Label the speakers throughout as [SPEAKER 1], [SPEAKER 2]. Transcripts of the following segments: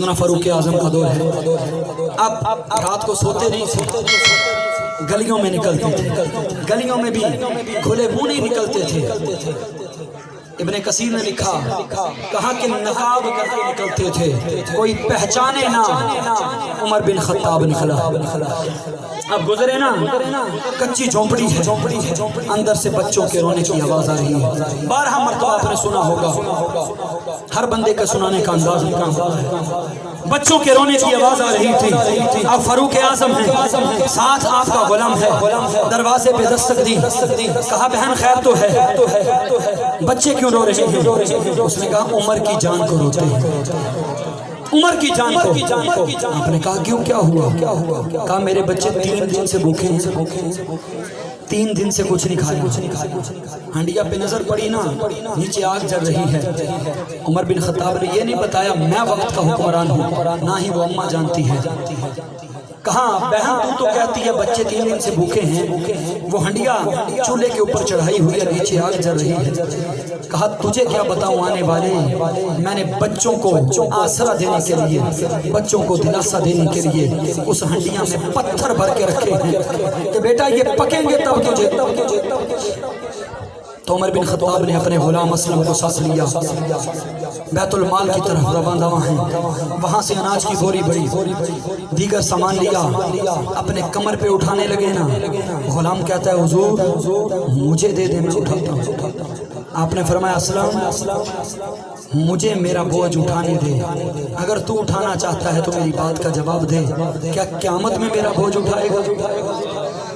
[SPEAKER 1] फारूक आजम का दौर है। अब रात को सोते नहीं थे, गलियों में निकलते थे, गलियों में भी खुले मुंह नहीं निकलते थे। इब्ने कसीर ने लिखा, कहा कि नकाब करके निकलते थे, कोई पहचाने ना उमर बिन खत्ताब निकला। अब गुजरे ना, कच्ची झोंपड़ी है, अंदर से बच्चों के रोने की आवाज आ रही है। 12 मरतबा आपने सुना होगा, हर बंदे का सुनाने का अंदाज है। बच्चों के रोने की आवाज आ रही थी। अब फारूक आजम है, साथ आपका गुलाम है, दरवाजे पे दस्तक दी, कहा बहन खैर तो है, बच्चे क्यों रो रहे हैं? उसने कहा उमर की जान को रोते हैं, उमर की जान को। आपने कहा क्यों, क्या हुआ? कहा मेरे बच्चे 3 दिन से भूखे हैं, 3 दिन से कुछ नहीं खाया। हंडिया पे नजर पड़ी ना, नीचे आग जल रही है। उमर बिन खत्ताब ने ये नहीं बताया मैं वक्त का हुक्मरान हूँ, ना ही वो अम्मा जानती है। कहा बहन तू तो कहती है बच्चे 3 दिन से भूखे हैं, वो हंडिया चूल्हे के ऊपर चढ़ाई हुई है, नीचे आग जल रही है। कहा तुझे क्या बताऊं आने वाले, मैंने बच्चों को आसरा देने के लिए, बच्चों को दिलासा देने के लिए उस हंडिया में पत्थर भर के रखे हैं कि बेटा ये पकेंगे तब तुझे। तो उमर बिन खत्ताब ने अपने गुलाम असलम को साथ लिया, बैतुल माल की तरफ रवाना हैं। वहाँ से अनाज की बोरी बड़ी, दीगर सामान लिया, अपने कमर पे उठाने लगे ना। गुलाम कहता है हुजूर मुझे दे दे, मैं उठाता हूँ। आपने फरमाया असलम मुझे मेरा बोझ उठाने दे, अगर तू उठाना चाहता है तो मेरी बात का जवाब दे, क्या क़यामत में मेरा बोझ उठाएगा?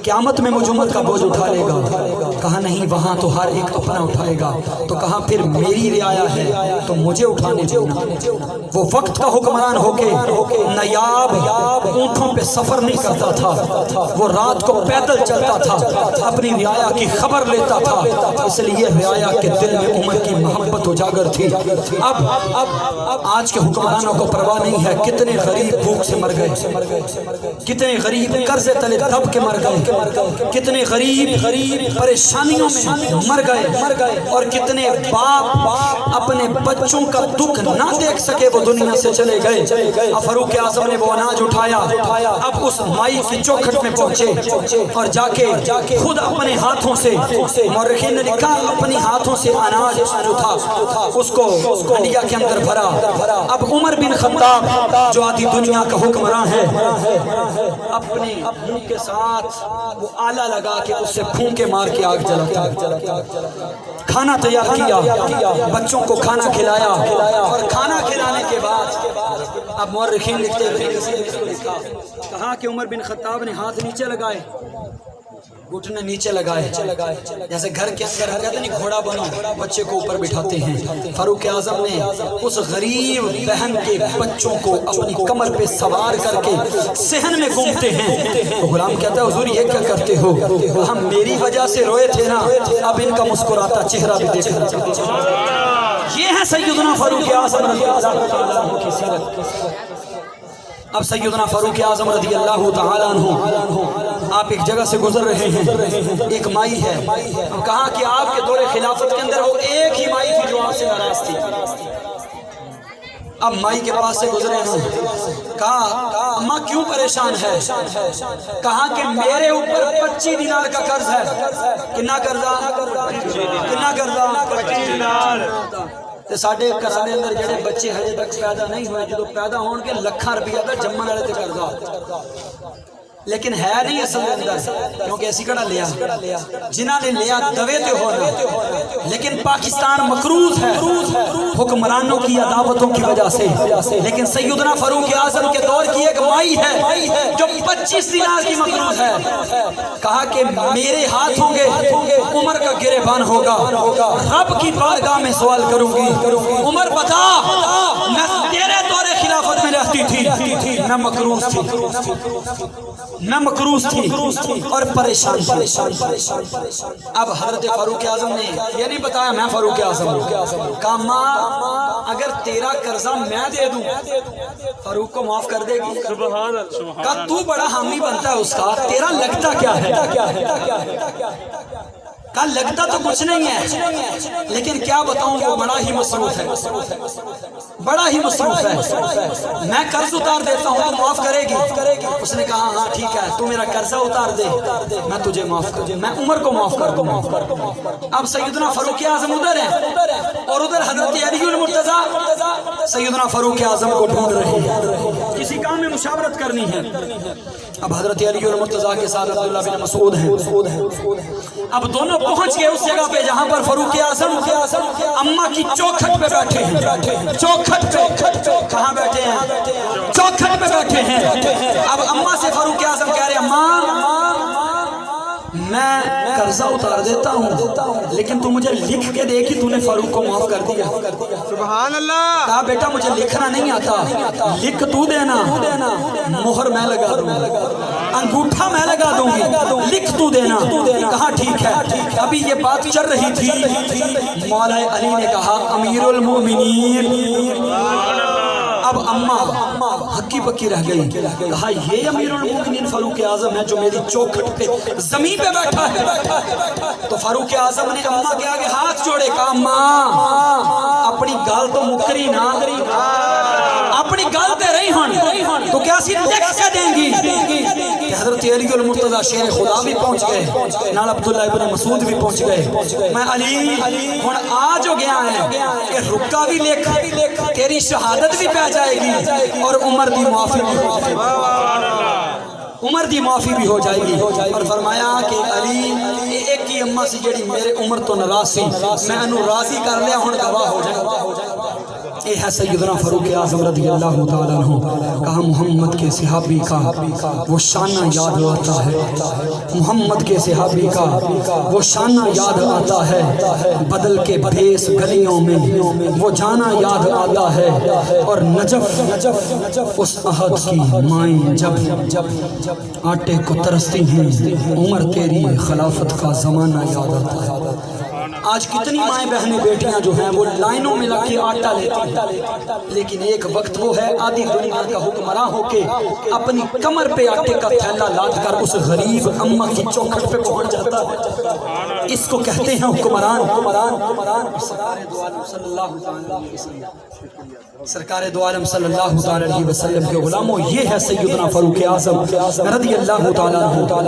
[SPEAKER 1] क़यामत में मुझ उम्मत का बोझ उठा लेगा? कहा नहीं, वहाँ तो हर एक अपना उठाएगा। तो कहा फिर मेरी रियाया है तो मुझे उठाने देना। वो वक्त का हुक्मरान होके नायाब ऊँटों पे सफर नहीं करता था, वो रात को पैदल चलता था, अपनी रियाया की खबर लेता था, इसलिए रियाया के दिल में उमर की मोहब्बत उजागर थी। अब आज के हुक्मरानों को परवाह नहीं है कितने गरीब भूख से मर गए, कितने गरीब कर्जे तले दब के मर गए, कितने गरीब परेशानियों में मर गए, और कितने बाप अपने बच्चों का दुख ना देख सके वो दुनिया से चले गए। फारूक आजम ने वो अनाज उठाया, अब उस माई की चौखट में पहुंचे और जाके खुद अपने हाथों से, मौरखीन ने लिखा अपने हाथों से अनाज उठा, उसको हंडिया के अंदर भरा। अब उमर बिन खत्ताब जो आधी दुनिया का हुक्मरान है, अपने मुंह के साथ वो आला लगा के उससे फूंके मार के आग जलाता। खाना तैयार किया, बच्चों को खाना खिलाया, और खाना खिलाने के बाद अब मौरखीन लिखते हैं, कहा कि उमर बिन खत्ताब ने हाथ नीचे लगाए, घुटने नीचे लगाए, जैसे घर के अंदर कहते नहीं घोड़ा बनो, बच्चे को ऊपर बिठाते हैं। फारूक आजम ने उस गरीब बहन के बच्चों को अपनी कमर पे सवार करके सहन में घूमते हैं। तो गुलाम कहता है हुजूर ये क्या करते हो? हम मेरी वजह से रोए थे ना, अब इनका मुस्कुराता चेहरा भी देखना चाहते हैं। ये है सैयदना फारूक आजम की सीरत। अब सैयदना फारूक आजम रज़ी अल्लाह तआला अन्हु आप एक जगह से गुजर रहे हैं, एक माई है। अब कहा कि आपके दौरे खिलाफत के अंदर वो एक ही माई थी जो आपसे नाराज थी। अब माई के पास से गुजरे हैं, कहा अम्मा क्यों परेशान है? कहा कि मेरे ऊपर 25 दिनार का कर्ज है। कितना कर्जा? कितना कर्जा? 25 दिनार। ते साडे घरां दे अंदर जेडे बच्चे हजे तक पैदा नहीं हुए, जो पैदा होणगे लाखां रुपया दा जम्मण वाले ते करदा, लेकिन है नहीं असल के अंदर, क्योंकि ऐसी कड़ा लिया जिन्हों ने लिया दवे ते होना। लेकिन पाकिस्तान मकरूज है हुक्मरानों की अदावतों की वजह से। लेकिन सैयदना फारूक आजम के दौर की एक माई है जो 25 दिनार की मकरूज है। कहा कि मेरे हाथ होंगे, उमर का गिरेबान होगा, रब की बारगाह में सवाल करूंगी, उमर बता मैं तेरे दौरे खिलाफत में रहती थी, मैं मकरूज थी, मैं मकरूज थी और परेशान थी। अब हज़रत फारूक आजम ने ये नहीं बताया मैं फारूक आजम हूँ। कहा माँ अगर तेरा कर्जा मैं दे दूं फारूक को माफ कर देगी? कहा तू बड़ा हामी बनता है उसका, तेरा लगता क्या है? कहा लगता तो कुछ नहीं है, लेकिन क्या बताऊं वो बड़ा ही मसरूफ है, بڑا ہی مصروف ہے، میں قرض اتار دیتا ہوں، تو معاف کرے گی؟ اس نے کہا ہاں ٹھیک ہے، تو میرا قرضہ اتار دے، میں تجھے معاف کر دوں، میں عمر کو معاف کر دوں گا۔ اب سیدنا فاروق اعظم ادھر ہے اور ادھر حضرت علی المرتضیٰ سیدنا فاروق اعظم کو ڈھونڈ رہے ہیں، کسی کام میں مشاورت کرنی ہے۔ اب حضرت علی المرتضیٰ کے ساتھ عبداللہ بن مسعود ہیں، اب دونوں پہنچ گئے اس جگہ پہ جہاں پر فاروق اعظم اماں کی چوکھٹ پہ بیٹھے ہیں۔ چوکھٹ پہ کہاں بیٹھے ہیں؟ چوکھٹ پہ بیٹھے ہیں۔ اب اماں سے فاروق اعظم کہہ رہے اماں میں قرضہ اتار دیتا ہوں لیکن تو مجھے لکھ کے دے کہ تو نے فاروق کو معاف کر دیا۔
[SPEAKER 2] سبحان اللہ۔
[SPEAKER 1] کہا بیٹا مجھے لکھنا نہیں آتا، لکھ تو دینا، مہر میں لگا دوں گا، انگوٹھا میں لگا دوں گی، لکھ تو دینا۔ کہا ٹھیک ہے۔ ابھی یہ بات چل رہی تھی، مولا علی نے کہا امیر المومنین۔ اب اماں ہکی بکی رہ گئی، کہا یہ امیر المومنین فاروق اعظم ہے جو میری چوکھٹ پہ زمین پہ بیٹھا ہے؟ تو فاروق اعظم نے اماں کے آگے ہاتھ جوڑے، کہا اماں اپنی گال تو مکری نہ، اپنی گال تے رہی ہن تو کیا سی لکھ کے دیں گی؟ کہ حضرت علی المرتضیٰ شیر خدا بھی پہنچ گئے، نال عبداللہ ابن مسعود بھی پہنچ گئے۔ میں علی ہن آ جو گیا ہے کہ رکا بھی لکھ، تیری شہادت بھی پہ جائے گی اور عمر دی معافی بھی ہو جائے گی، عمر دی معافی بھی ہو جائے گی۔ اور فرمایا کہ علی ایک ہی اماں سی جڑی میرے عمر تو ناراض سی، میں انہوں راضی کر لیا، ہن گواہ ہو جائے۔ اے ہے سیدنا فاروق اعظم رضی اللہ تعالیٰ عنہ۔ کہا محمد کے صحابی کا وہ شانہ یاد آتا ہے، محمد کے صحابی کا وہ شانہ یاد آتا ہے، بدل کے بھیس گلیوں میں وہ جانا یاد آتا ہے، اور نجف اس احد کی مائیں جب آٹے کو ترستی ہیں، عمر تیری خلافت کا زمانہ یاد آتا ہے۔ آج کتنی مائیں بہنیں بیٹیاں جو ہیں وہ لائنوں میں لگ کے آٹا لیتی، لیکن ایک وقت وہ ہے آدھی دنیا کا حکمراں ہو کے اپنی کمر پہ آٹے کا تھیلا لاد کر اس غریب اماں کی چوکھٹ پہ پہنچ جاتا ہے۔ اس کو کہتے ہیں حکمران۔ سرکار دو عالم صلی اللہ علیہ وسلم کے غلاموں، یہ ہے سیدنا فاروق اعظم رضی اللہ تعالیٰ عنہ۔